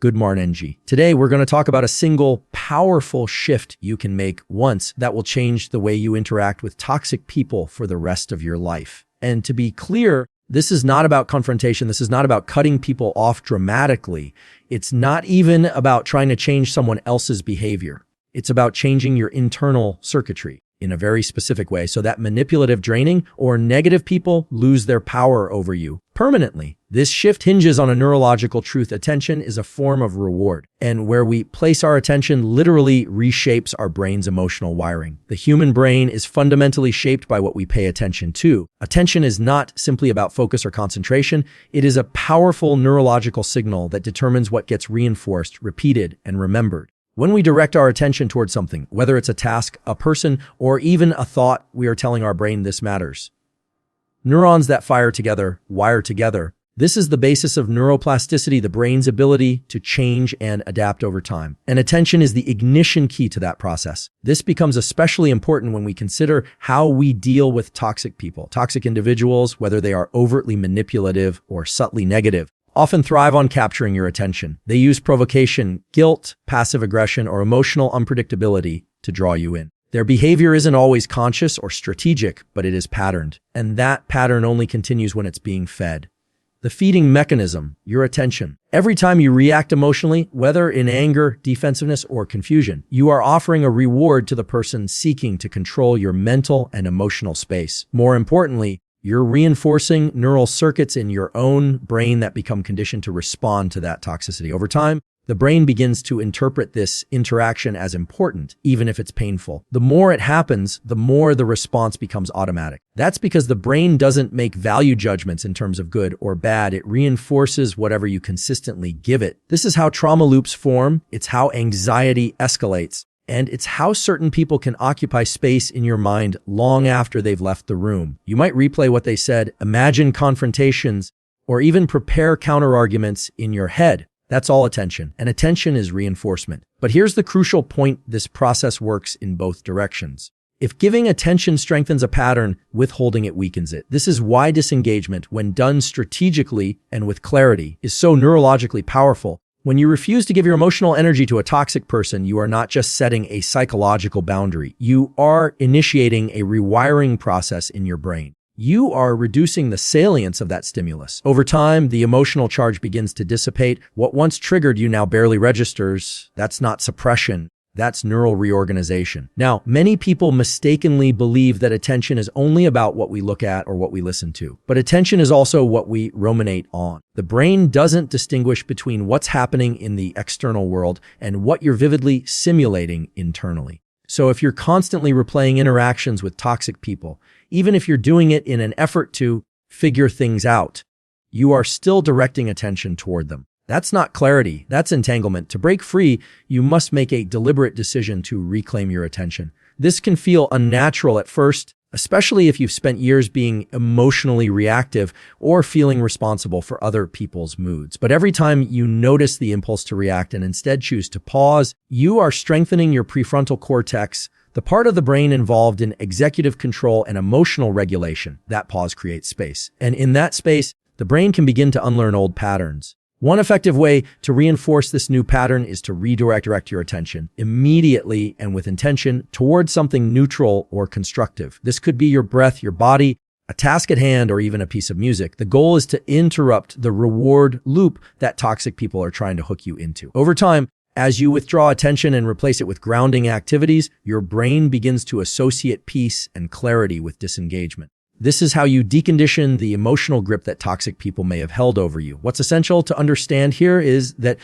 Good morning. Today, we're going to talk about a single powerful shift you can make once that will change the way you interact with toxic people for the rest of your life. And to be clear, this is not about confrontation. This is not about cutting people off dramatically. It's not even about trying to change someone else's behavior. It's about changing your internal circuitry in a very specific way so that manipulative, draining, or negative people lose their power over you permanently. This shift hinges on a neurological truth. Attention is a form of reward, and where we place our attention literally reshapes our brain's emotional wiring. The human brain is fundamentally shaped by what we pay attention to. Attention is not simply about focus or concentration. It is a powerful neurological signal that determines what gets reinforced, repeated, and remembered. When we direct our attention towards something, whether it's a task, a person, or even a thought, we are telling our brain this matters. Neurons that fire together, wire together. This is the basis of neuroplasticity, the brain's ability to change and adapt over time. And attention is the ignition key to that process. This becomes especially important when we consider how we deal with toxic people. Toxic individuals, whether they are overtly manipulative or subtly negative, often thrive on capturing your attention. They use provocation, guilt, passive aggression, or emotional unpredictability to draw you in. Their behavior isn't always conscious or strategic, but it is patterned. And that pattern only continues when it's being fed. The feeding mechanism, your attention. Every time you react emotionally, whether in anger, defensiveness, or confusion, you are offering a reward to the person seeking to control your mental and emotional space. More importantly, you're reinforcing neural circuits in your own brain that become conditioned to respond to that toxicity. Over time, the brain begins to interpret this interaction as important, even if it's painful. The more it happens, the more the response becomes automatic. That's because the brain doesn't make value judgments in terms of good or bad. It reinforces whatever you consistently give it. This is how trauma loops form. It's how anxiety escalates. And it's how certain people can occupy space in your mind long after they've left the room. You might replay what they said, imagine confrontations, or even prepare counterarguments in your head. That's all attention. And attention is reinforcement. But here's the crucial point. This process works in both directions. If giving attention strengthens a pattern, withholding it weakens it. This is why disengagement, when done strategically and with clarity, is so neurologically powerful. When you refuse to give your emotional energy to a toxic person, you are not just setting a psychological boundary. You are initiating a rewiring process in your brain. You are reducing the salience of that stimulus. Over time, the emotional charge begins to dissipate. What once triggered you now barely registers. That's not suppression. That's neural reorganization. Now, many people mistakenly believe that attention is only about what we look at or what we listen to. But attention is also what we ruminate on. The brain doesn't distinguish between what's happening in the external world and what you're vividly simulating internally. So if you're constantly replaying interactions with toxic people, even if you're doing it in an effort to figure things out, you are still directing attention toward them. That's not clarity, that's entanglement. To break free, you must make a deliberate decision to reclaim your attention. This can feel unnatural at first, especially if you've spent years being emotionally reactive or feeling responsible for other people's moods. But every time you notice the impulse to react and instead choose to pause, you are strengthening your prefrontal cortex, the part of the brain involved in executive control and emotional regulation. That pause creates space. And in that space, the brain can begin to unlearn old patterns. One effective way to reinforce this new pattern is to redirect your attention immediately and with intention towards something neutral or constructive. This could be your breath, your body, a task at hand, or even a piece of music. The goal is to interrupt the reward loop that toxic people are trying to hook you into. Over time, as you withdraw attention and replace it with grounding activities, your brain begins to associate peace and clarity with disengagement. This is how you decondition the emotional grip that toxic people may have held over you. What's essential to understand here is that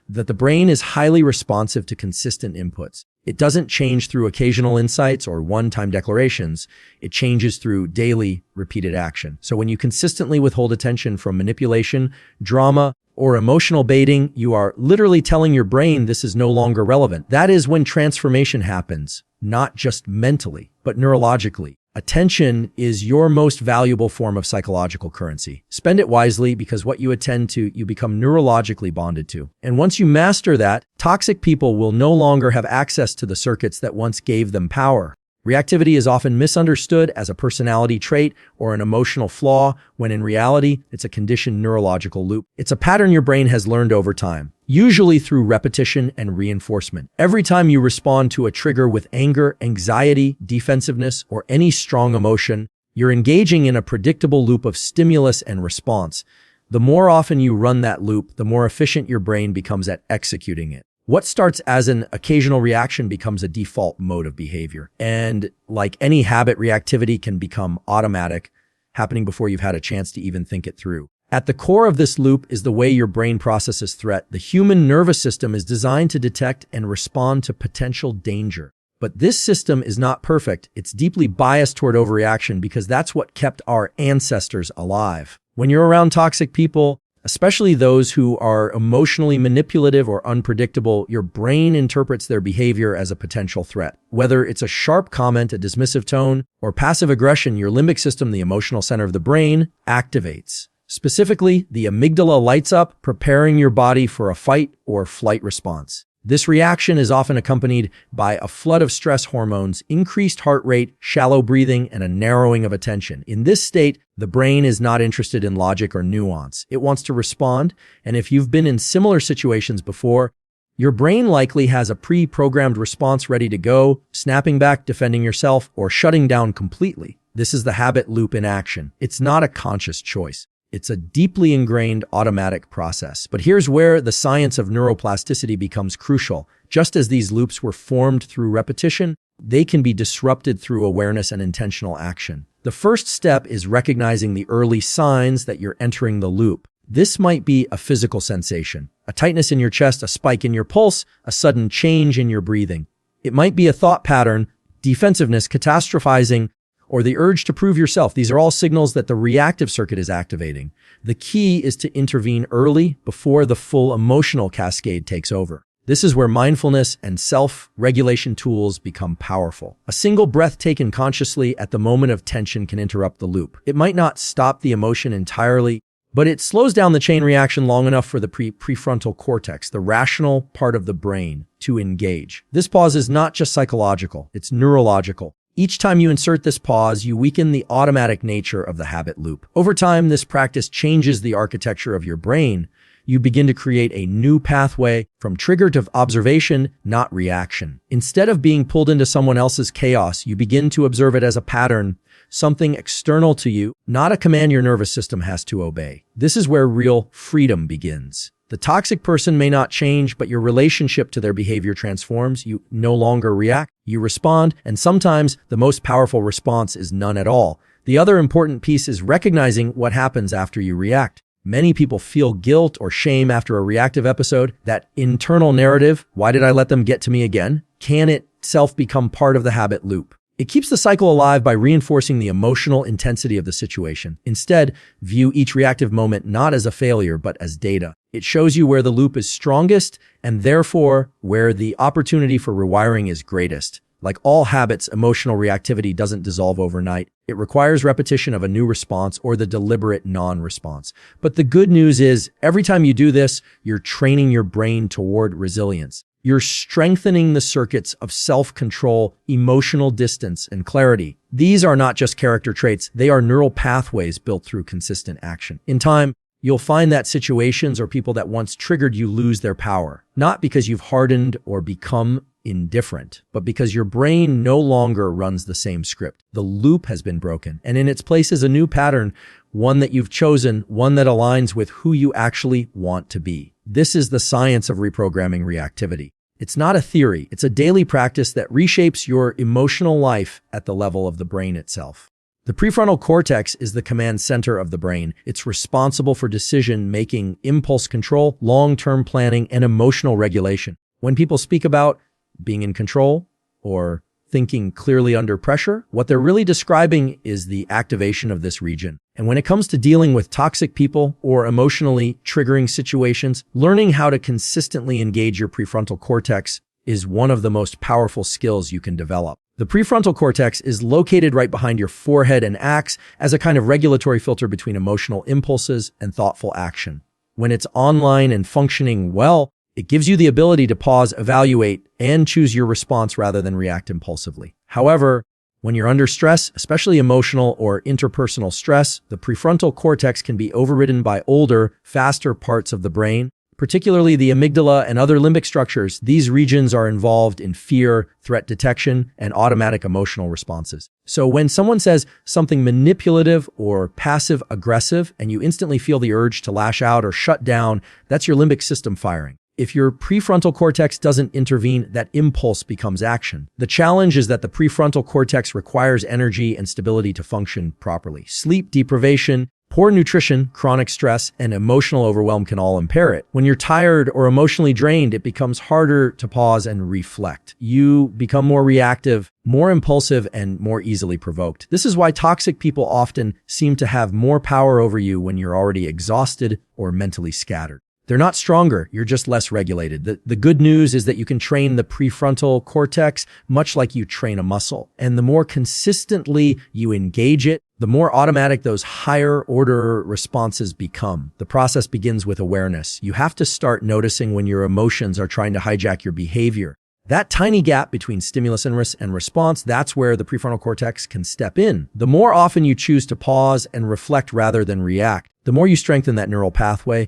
the brain is highly responsive to consistent inputs. It doesn't change through occasional insights or one-time declarations. It changes through daily, repeated action. So when you consistently withhold attention from manipulation, drama, or emotional baiting, you are literally telling your brain this is no longer relevant. That is when transformation happens, not just mentally, but neurologically. Attention is your most valuable form of psychological currency. Spend it wisely because what you attend to, you become neurologically bonded to. And once you master that, toxic people will no longer have access to the circuits that once gave them power. Reactivity is often misunderstood as a personality trait or an emotional flaw, when in reality, it's a conditioned neurological loop. It's a pattern your brain has learned over time, usually through repetition and reinforcement. Every time you respond to a trigger with anger, anxiety, defensiveness, or any strong emotion, you're engaging in a predictable loop of stimulus and response. The more often you run that loop, the more efficient your brain becomes at executing it. What starts as an occasional reaction becomes a default mode of behavior. And like any habit, reactivity can become automatic, happening before you've had a chance to even think it through. At the core of this loop is the way your brain processes threat. The human nervous system is designed to detect and respond to potential danger. But this system is not perfect. It's deeply biased toward overreaction because that's what kept our ancestors alive. When you're around toxic people, especially those who are emotionally manipulative or unpredictable, your brain interprets their behavior as a potential threat. Whether it's a sharp comment, a dismissive tone, or passive aggression, your limbic system, the emotional center of the brain, activates. Specifically, the amygdala lights up, preparing your body for a fight or flight response. This reaction is often accompanied by a flood of stress hormones, increased heart rate, shallow breathing, and a narrowing of attention. In this state, the brain is not interested in logic or nuance. It wants to respond, and if you've been in similar situations before, your brain likely has a pre-programmed response ready to go, snapping back, defending yourself, or shutting down completely. This is the habit loop in action. It's not a conscious choice. It's a deeply ingrained automatic process. But here's where the science of neuroplasticity becomes crucial. Just as these loops were formed through repetition, they can be disrupted through awareness and intentional action. The first step is recognizing the early signs that you're entering the loop. This might be a physical sensation, a tightness in your chest, a spike in your pulse, a sudden change in your breathing. It might be a thought pattern, defensiveness, catastrophizing, or the urge to prove yourself. These are all signals that the reactive circuit is activating. The key is to intervene early before the full emotional cascade takes over. This is where mindfulness and self-regulation tools become powerful. A single breath taken consciously at the moment of tension can interrupt the loop. It might not stop the emotion entirely, but it slows down the chain reaction long enough for the prefrontal cortex, the rational part of the brain, to engage. This pause is not just psychological, it's neurological. Each time you insert this pause, you weaken the automatic nature of the habit loop. Over time, this practice changes the architecture of your brain. You begin to create a new pathway from trigger to observation, not reaction. Instead of being pulled into someone else's chaos, you begin to observe it as a pattern, something external to you, not a command your nervous system has to obey. This is where real freedom begins. The toxic person may not change, but your relationship to their behavior transforms. You no longer react, you respond, and sometimes the most powerful response is none at all. The other important piece is recognizing what happens after you react. Many people feel guilt or shame after a reactive episode. That internal narrative, why did I let them get to me again, can itself become part of the habit loop. It keeps the cycle alive by reinforcing the emotional intensity of the situation. Instead, view each reactive moment not as a failure, but as data. It shows you where the loop is strongest and therefore where the opportunity for rewiring is greatest. Like all habits, emotional reactivity doesn't dissolve overnight. It requires repetition of a new response or the deliberate non-response. But the good news is, every time you do this, you're training your brain toward resilience. You're strengthening the circuits of self-control, emotional distance, and clarity. These are not just character traits, they are neural pathways built through consistent action. In time, you'll find that situations or people that once triggered you lose their power, not because you've hardened or become indifferent, but because your brain no longer runs the same script. The loop has been broken, and in its place is a new pattern, one that you've chosen, one that aligns with who you actually want to be. This is the science of reprogramming reactivity. It's not a theory, it's a daily practice that reshapes your emotional life at the level of the brain itself. The prefrontal cortex is the command center of the brain. It's responsible for decision-making, impulse control, long-term planning, and emotional regulation. When people speak about being in control or thinking clearly under pressure, what they're really describing is the activation of this region. And when it comes to dealing with toxic people or emotionally triggering situations, learning how to consistently engage your prefrontal cortex is one of the most powerful skills you can develop. The prefrontal cortex is located right behind your forehead and acts as a kind of regulatory filter between emotional impulses and thoughtful action. When it's online and functioning well, it gives you the ability to pause, evaluate, and choose your response rather than react impulsively. However, When you're under stress, especially emotional or interpersonal stress, the prefrontal cortex can be overridden by older, faster parts of the brain, particularly the amygdala and other limbic structures. These regions are involved in fear, threat detection, and automatic emotional responses. So when someone says something manipulative or passive-aggressive and you instantly feel the urge to lash out or shut down, that's your limbic system firing. If your prefrontal cortex doesn't intervene, that impulse becomes action. The challenge is that the prefrontal cortex requires energy and stability to function properly. Sleep deprivation, poor nutrition, chronic stress, and emotional overwhelm can all impair it. When you're tired or emotionally drained, it becomes harder to pause and reflect. You become more reactive, more impulsive, and more easily provoked. This is why toxic people often seem to have more power over you when you're already exhausted or mentally scattered. They're not stronger, you're just less regulated. The good news is that you can train the prefrontal cortex much like you train a muscle. And the more consistently you engage it, the more automatic those higher order responses become. The process begins with awareness. You have to start noticing when your emotions are trying to hijack your behavior. That tiny gap between stimulus and response, that's where the prefrontal cortex can step in. The more often you choose to pause and reflect rather than react, the more you strengthen that neural pathway.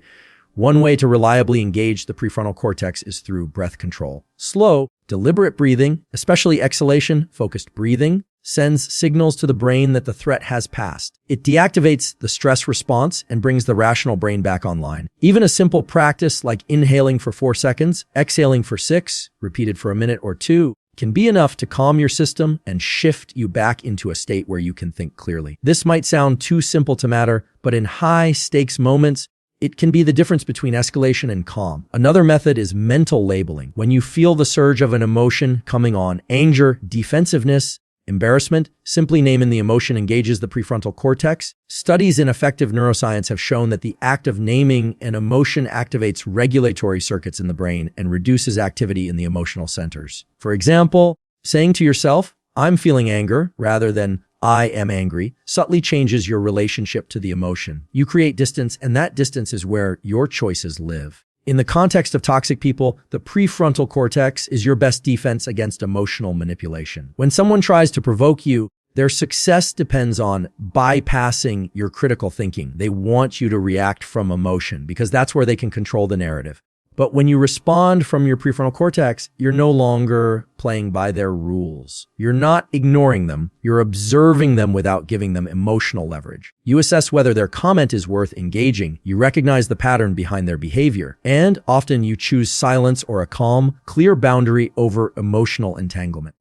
One way to reliably engage the prefrontal cortex is through breath control. Slow, deliberate breathing, especially exhalation-focused breathing, sends signals to the brain that the threat has passed. It deactivates the stress response and brings the rational brain back online. Even a simple practice like inhaling for 4 seconds, exhaling for 6, repeated for a minute or 2, can be enough to calm your system and shift you back into a state where you can think clearly. This might sound too simple to matter, but in high-stakes moments, it can be the difference between escalation and calm. Another method is mental labeling. When you feel the surge of an emotion coming on, anger, defensiveness, embarrassment, simply naming the emotion engages the prefrontal cortex. Studies in effective neuroscience have shown that the act of naming an emotion activates regulatory circuits in the brain and reduces activity in the emotional centers. For example, saying to yourself, "I'm feeling anger," rather than "I am angry," subtly changes your relationship to the emotion. You create distance, and that distance is where your choices live. In the context of toxic people, the prefrontal cortex is your best defense against emotional manipulation. When someone tries to provoke you, their success depends on bypassing your critical thinking. They want you to react from emotion because that's where they can control the narrative. But when you respond from your prefrontal cortex, you're no longer playing by their rules. You're not ignoring them. You're observing them without giving them emotional leverage. You assess whether their comment is worth engaging. You recognize the pattern behind their behavior. And often you choose silence or a calm, clear boundary over emotional entanglement.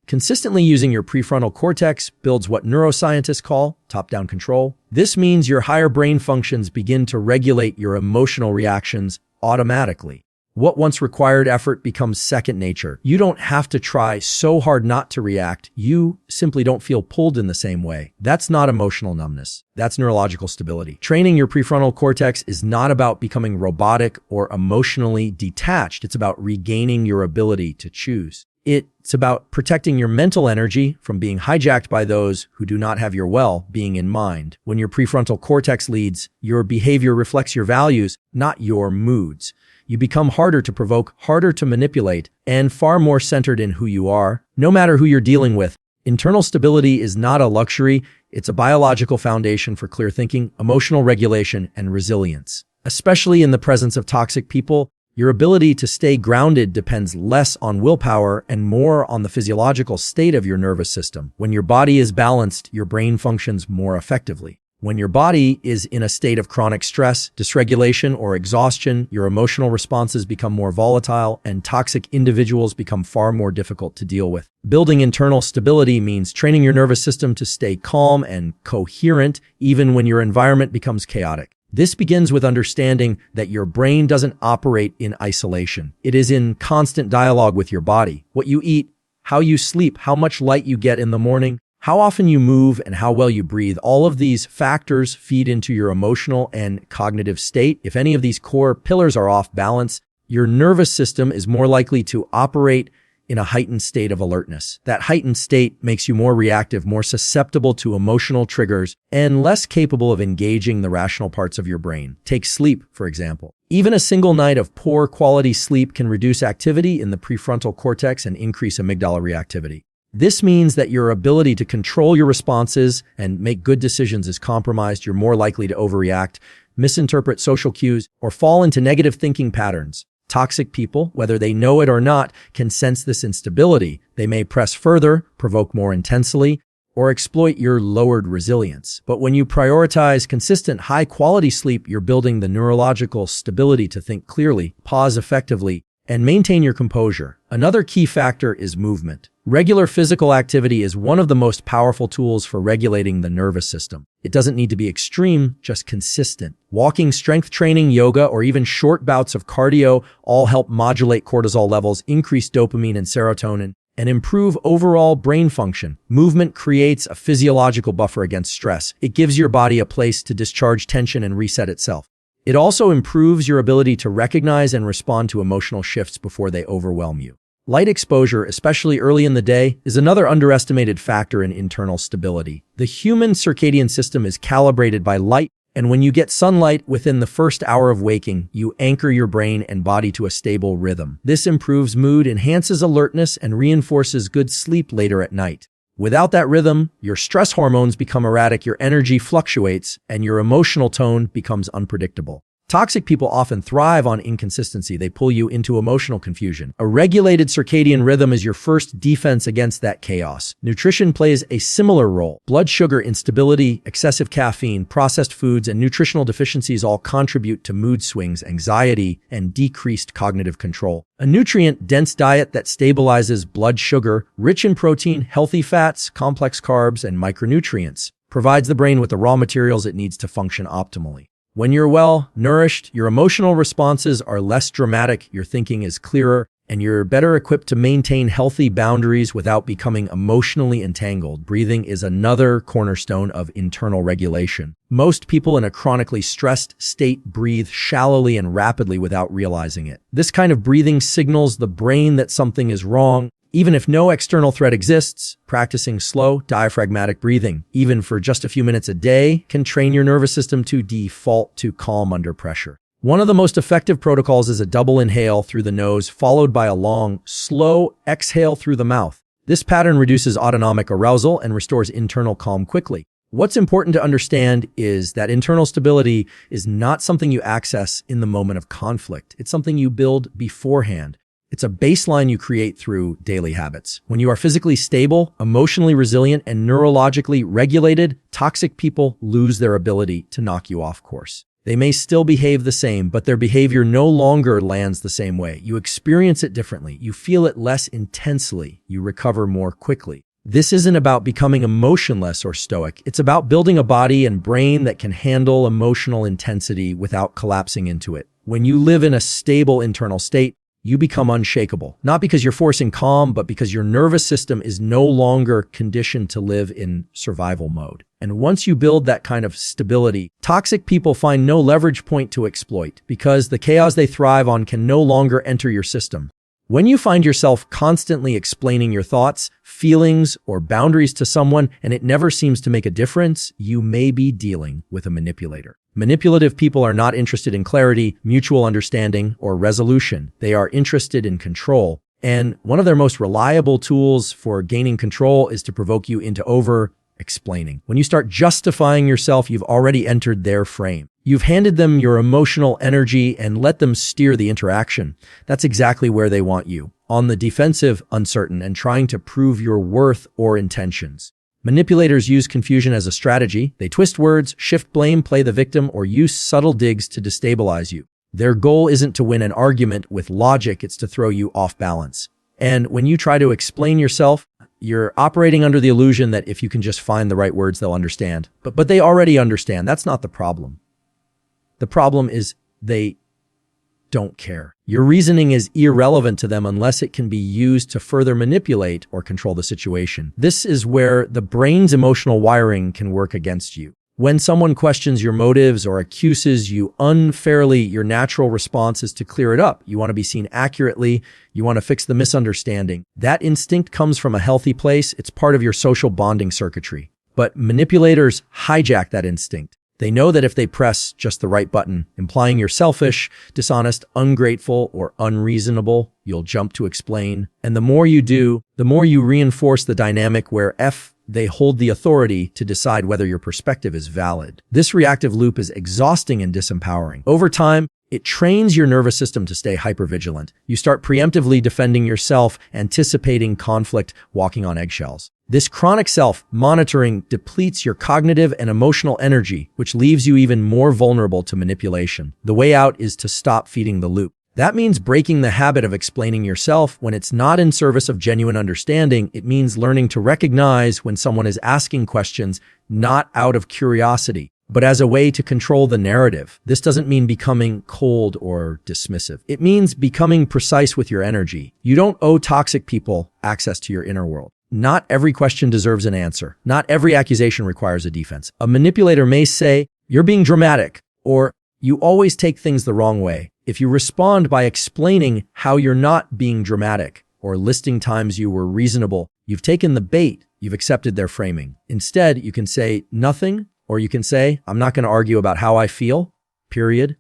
Consistently using your prefrontal cortex builds what neuroscientists call top-down control. This means your higher brain functions begin to regulate your emotional reactions automatically. What once required effort becomes second nature. You don't have to try so hard not to react. You simply don't feel pulled in the same way. That's not emotional numbness. That's neurological stability. Training your prefrontal cortex is not about becoming robotic or emotionally detached. It's about regaining your ability to choose. It's about protecting your mental energy from being hijacked by those who do not have your well-being in mind. When your prefrontal cortex leads, your behavior reflects your values, not your moods. You become harder to provoke, harder to manipulate, and far more centered in who you are, no matter who you're dealing with. Internal stability is not a luxury. It's a biological foundation for clear thinking, emotional regulation, and resilience. Especially in the presence of toxic people, your ability to stay grounded depends less on willpower and more on the physiological state of your nervous system. When your body is balanced, your brain functions more effectively. When your body is in a state of chronic stress, dysregulation, or exhaustion, your emotional responses become more volatile and toxic individuals become far more difficult to deal with. Building internal stability means training your nervous system to stay calm and coherent even when your environment becomes chaotic. This begins with understanding that your brain doesn't operate in isolation. It is in constant dialogue with your body. What you eat, how you sleep, how much light you get in the morning, how often you move, and how well you breathe. All of these factors feed into your emotional and cognitive state. If any of these core pillars are off balance, your nervous system is more likely to operate in a heightened state of alertness. That heightened state makes you more reactive, more susceptible to emotional triggers, and less capable of engaging the rational parts of your brain. Take sleep, for example. Even a single night of poor quality sleep can reduce activity in the prefrontal cortex and increase amygdala reactivity. This means that your ability to control your responses and make good decisions is compromised. You're more likely to overreact, misinterpret social cues, or fall into negative thinking patterns. Toxic people, whether they know it or not, can sense this instability. They may press further, provoke more intensely, or exploit your lowered resilience. But when you prioritize consistent, high-quality sleep, you're building the neurological stability to think clearly, pause effectively, and maintain your composure. Another key factor is movement. Regular physical activity is one of the most powerful tools for regulating the nervous system. It doesn't need to be extreme, just consistent. Walking, strength training, yoga, or even short bouts of cardio all help modulate cortisol levels, increase dopamine and serotonin, and improve overall brain function. Movement creates a physiological buffer against stress. It gives your body a place to discharge tension and reset itself. It also improves your ability to recognize and respond to emotional shifts before they overwhelm you. Light exposure, especially early in the day, is another underestimated factor in internal stability. The human circadian system is calibrated by light, and when you get sunlight within the first hour of waking, you anchor your brain and body to a stable rhythm. This improves mood, enhances alertness, and reinforces good sleep later at night. Without that rhythm, your stress hormones become erratic, your energy fluctuates, and your emotional tone becomes unpredictable. Toxic people often thrive on inconsistency. They pull you into emotional confusion. A regulated circadian rhythm is your first defense against that chaos. Nutrition plays a similar role. Blood sugar instability, excessive caffeine, processed foods, and nutritional deficiencies all contribute to mood swings, anxiety, and decreased cognitive control. A nutrient-dense diet that stabilizes blood sugar, rich in protein, healthy fats, complex carbs, and micronutrients, provides the brain with the raw materials it needs to function optimally. When you're well nourished, your emotional responses are less dramatic, your thinking is clearer, and you're better equipped to maintain healthy boundaries without becoming emotionally entangled. Breathing is another cornerstone of internal regulation. Most people in a chronically stressed state breathe shallowly and rapidly without realizing it. This kind of breathing signals the brain that something is wrong. Even if no external threat exists, practicing slow, diaphragmatic breathing, even for just a few minutes a day, can train your nervous system to default to calm under pressure. One of the most effective protocols is a double inhale through the nose, followed by a long, slow exhale through the mouth. This pattern reduces autonomic arousal and restores internal calm quickly. What's important to understand is that internal stability is not something you access in the moment of conflict. It's something you build beforehand. It's a baseline you create through daily habits. When you are physically stable, emotionally resilient, and neurologically regulated, toxic people lose their ability to knock you off course. They may still behave the same, but their behavior no longer lands the same way. You experience it differently. You feel it less intensely. You recover more quickly. This isn't about becoming emotionless or stoic. It's about building a body and brain that can handle emotional intensity without collapsing into it. When you live in a stable internal state, you become unshakable, not because you're forcing calm, but because your nervous system is no longer conditioned to live in survival mode. And once you build that kind of stability, toxic people find no leverage point to exploit because the chaos they thrive on can no longer enter your system. When you find yourself constantly explaining your thoughts, feelings, or boundaries to someone and it never seems to make a difference, you may be dealing with a manipulator. Manipulative people are not interested in clarity, mutual understanding, or resolution. They are interested in control. And one of their most reliable tools for gaining control is to provoke you into over-explaining. When you start justifying yourself, you've already entered their frame. You've handed them your emotional energy and let them steer the interaction. That's exactly where they want you, on the defensive, uncertain, and trying to prove your worth or intentions. Manipulators use confusion as a strategy. They twist words, shift blame, play the victim, or use subtle digs to destabilize you. Their goal isn't to win an argument with logic, it's to throw you off balance. And when you try to explain yourself, you're operating under the illusion that if you can just find the right words, they'll understand. But they already understand. That's not the problem. The problem is they don't care. Your reasoning is irrelevant to them unless it can be used to further manipulate or control the situation. This is where the brain's emotional wiring can work against you. When someone questions your motives or accuses you unfairly, your natural response is to clear it up. You want to be seen accurately. You want to fix the misunderstanding. That instinct comes from a healthy place. It's part of your social bonding circuitry. But manipulators hijack that instinct. They know that if they press just the right button, implying you're selfish, dishonest, ungrateful, or unreasonable, you'll jump to explain. And the more you do, the more you reinforce the dynamic where they hold the authority to decide whether your perspective is valid. This reactive loop is exhausting and disempowering. Over time, it trains your nervous system to stay hypervigilant. You start preemptively defending yourself, anticipating conflict, walking on eggshells. This chronic self-monitoring depletes your cognitive and emotional energy, which leaves you even more vulnerable to manipulation. The way out is to stop feeding the loop. That means breaking the habit of explaining yourself when it's not in service of genuine understanding. It means learning to recognize when someone is asking questions not out of curiosity, but as a way to control the narrative. This doesn't mean becoming cold or dismissive. It means becoming precise with your energy. You don't owe toxic people access to your inner world. Not every question deserves an answer. Not every accusation requires a defense. A manipulator may say, "You're being dramatic," or "You always take things the wrong way." If you respond by explaining how you're not being dramatic or listing times you were reasonable, you've taken the bait, you've accepted their framing. Instead, you can say nothing, or you can say, "I'm not going to argue about how I feel, period."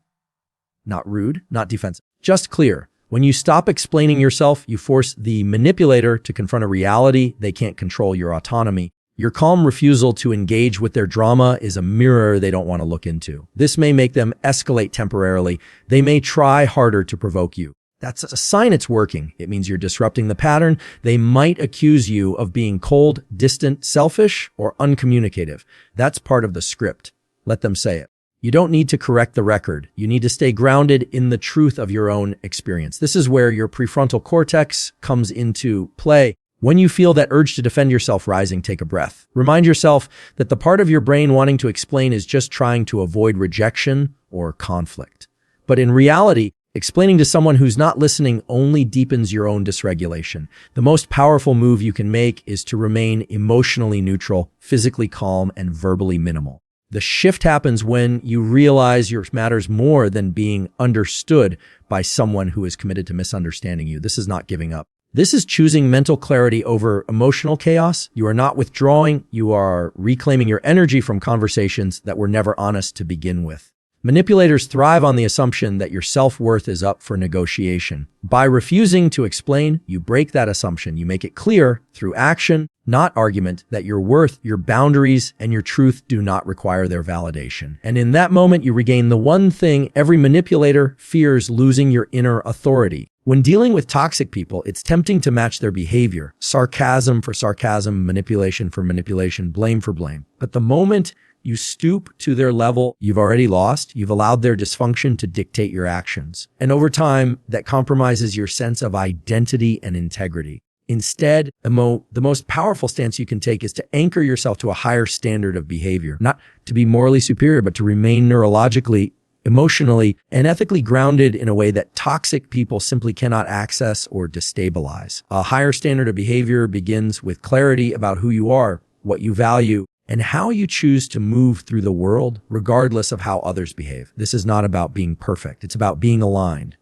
Not rude, not defensive, just clear. When you stop explaining yourself, you force the manipulator to confront a reality they can't control: your autonomy. Your calm refusal to engage with their drama is a mirror they don't want to look into. This may make them escalate temporarily. They may try harder to provoke you. That's a sign it's working. It means you're disrupting the pattern. They might accuse you of being cold, distant, selfish, or uncommunicative. That's part of the script. Let them say it. You don't need to correct the record. You need to stay grounded in the truth of your own experience. This is where your prefrontal cortex comes into play. When you feel that urge to defend yourself rising, take a breath. Remind yourself that the part of your brain wanting to explain is just trying to avoid rejection or conflict. But in reality, explaining to someone who's not listening only deepens your own dysregulation. The most powerful move you can make is to remain emotionally neutral, physically calm, and verbally minimal. The shift happens when you realize yours matters more than being understood by someone who is committed to misunderstanding you. This is not giving up. This is choosing mental clarity over emotional chaos. You are not withdrawing. You are reclaiming your energy from conversations that were never honest to begin with. Manipulators thrive on the assumption that your self-worth is up for negotiation. By refusing to explain, you break that assumption. You make it clear through action, not argument, that your worth, your boundaries, and your truth do not require their validation. And in that moment, you regain the one thing every manipulator fears: losing your inner authority. When dealing with toxic people, it's tempting to match their behavior. Sarcasm for sarcasm, manipulation for manipulation, blame for blame. But the moment you stoop to their level, you've already lost. You've allowed their dysfunction to dictate your actions. And over time, that compromises your sense of identity and integrity. Instead, the most powerful stance you can take is to anchor yourself to a higher standard of behavior, not to be morally superior, but to remain neurologically, emotionally, and ethically grounded in a way that toxic people simply cannot access or destabilize. A higher standard of behavior begins with clarity about who you are, what you value, and how you choose to move through the world, regardless of how others behave. This is not about being perfect. It's about being aligned.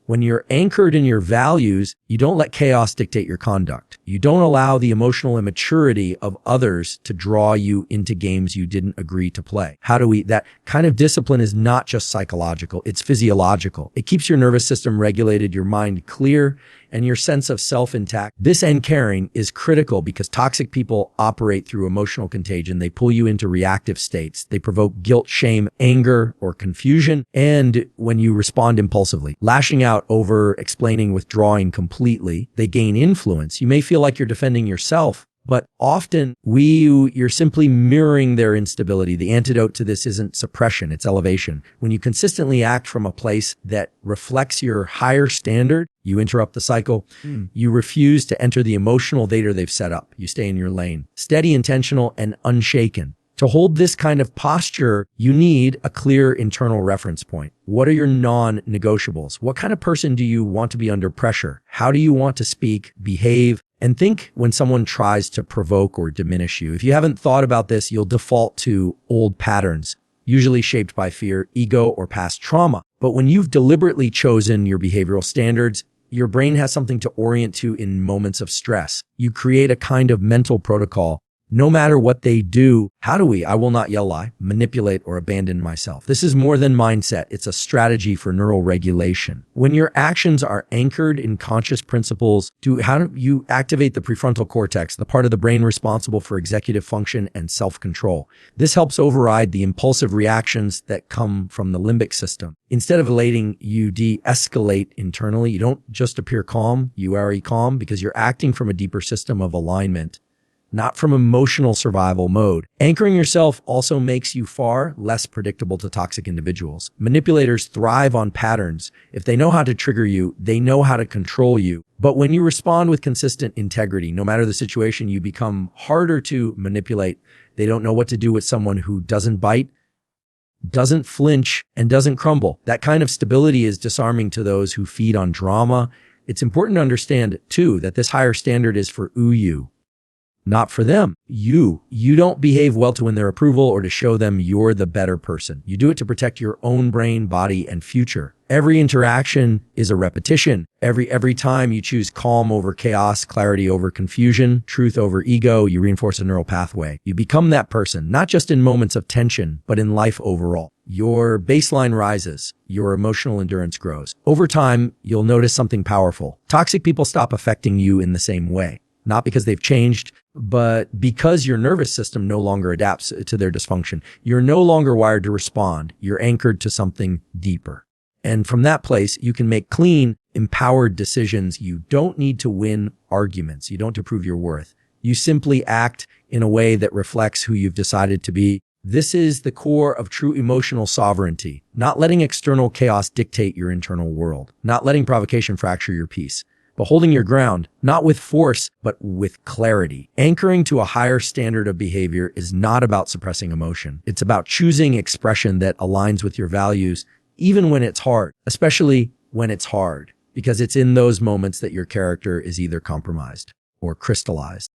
When you're anchored in your values, you don't let chaos dictate your conduct. You don't allow the emotional immaturity of others to draw you into games you didn't agree to play. That kind of discipline is not just psychological, it's physiological. It keeps your nervous system regulated, your mind clear, and your sense of self intact. This anchoring is critical because toxic people operate through emotional contagion. They pull you into reactive states. They provoke guilt, shame, anger, or confusion. And when you respond impulsively, lashing out, over explaining, withdrawing completely, they gain influence. You may feel like you're defending yourself, but often you're simply mirroring their instability. The antidote to this isn't suppression, it's elevation. When you consistently act from a place that reflects your higher standard, you interrupt the cycle. You refuse to enter the emotional theater they've set up. You stay in your lane. Steady, intentional, and unshaken. To hold this kind of posture, you need a clear internal reference point. What are your non-negotiables? What kind of person do you want to be under pressure? How do you want to speak, behave, and think when someone tries to provoke or diminish you? If you haven't thought about this, you'll default to old patterns, usually shaped by fear, ego, or past trauma. But when you've deliberately chosen your behavioral standards, your brain has something to orient to in moments of stress. You create a kind of mental protocol. No matter what they do, how do we? I will not yell, lie, manipulate, or abandon myself. This is more than mindset. It's a strategy for neural regulation. When your actions are anchored in conscious principles, how do you activate the prefrontal cortex, the part of the brain responsible for executive function and self-control? This helps override the impulsive reactions that come from the limbic system. Instead of letting you de-escalate internally, you don't just appear calm, you are calm because you're acting from a deeper system of alignment, not from emotional survival mode. Anchoring yourself also makes you far less predictable to toxic individuals. Manipulators thrive on patterns. If they know how to trigger you, they know how to control you. But when you respond with consistent integrity, no matter the situation, you become harder to manipulate. They don't know what to do with someone who doesn't bite, doesn't flinch, and doesn't crumble. That kind of stability is disarming to those who feed on drama. It's important to understand, too, that this higher standard is for you, not for them. You don't behave well to win their approval or to show them you're the better person. You do it to protect your own brain, body, and future. Every interaction is a repetition. Every time you choose calm over chaos, clarity over confusion, truth over ego, you reinforce a neural pathway. You become that person, not just in moments of tension, but in life overall. Your baseline rises. Your emotional endurance grows. Over time, you'll notice something powerful. Toxic people stop affecting you in the same way. Not because they've changed, but because your nervous system no longer adapts to their dysfunction. You're no longer wired to respond. You're anchored to something deeper. And from that place, you can make clean, empowered decisions. You don't need to win arguments. You don't to prove your worth. You simply act in a way that reflects who you've decided to be. This is the core of true emotional sovereignty, not letting external chaos dictate your internal world, not letting provocation fracture your peace, but holding your ground, not with force, but with clarity. Anchoring to a higher standard of behavior is not about suppressing emotion. It's about choosing expression that aligns with your values, even when it's hard, especially when it's hard, because it's in those moments that your character is either compromised or crystallized.